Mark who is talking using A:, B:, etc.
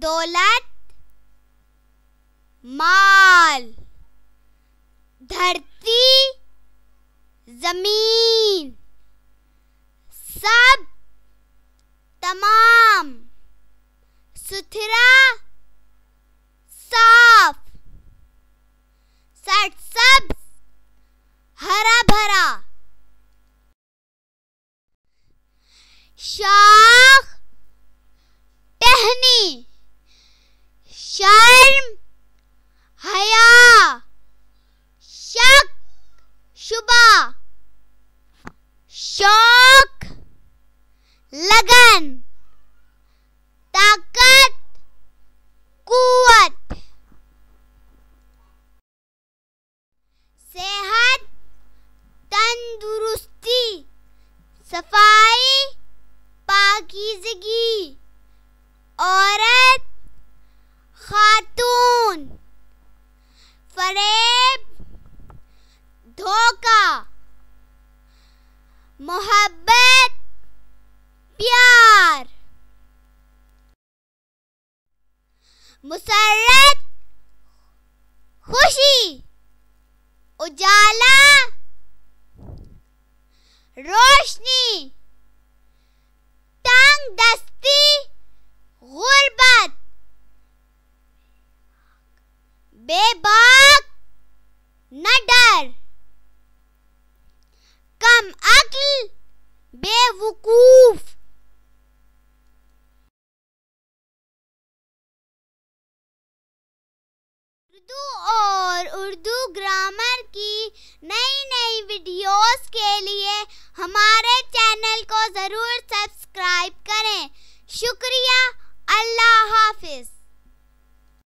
A: दौलत, माल, धरती, जमीन, सब तमाम, सुथरा, साफ, सरसब्ज, हरा भरा, शाख, टहनी, शर्म, हया, शक, शुबा, शौक, लगन, ताकत, कुव्वत, सेहत, तंदुरुस्ती, सफाई, पाकीज़गी, औरत, खातून, फरेब, धोखा, मोहब्बत, प्यार, मुसर्रत, खुशी, उजाला, रोशनी, तंग दस्ती, गुर्बत, बेबाक, न डर, कम अक्ल, बेवकूफ। उर्दू और उर्दू ग्रामर की नई वीडियोस के लिए हमारे चैनल को ज़रूर सब्सक्राइब करें। शुक्रिया। अल्लाह हाफिज़।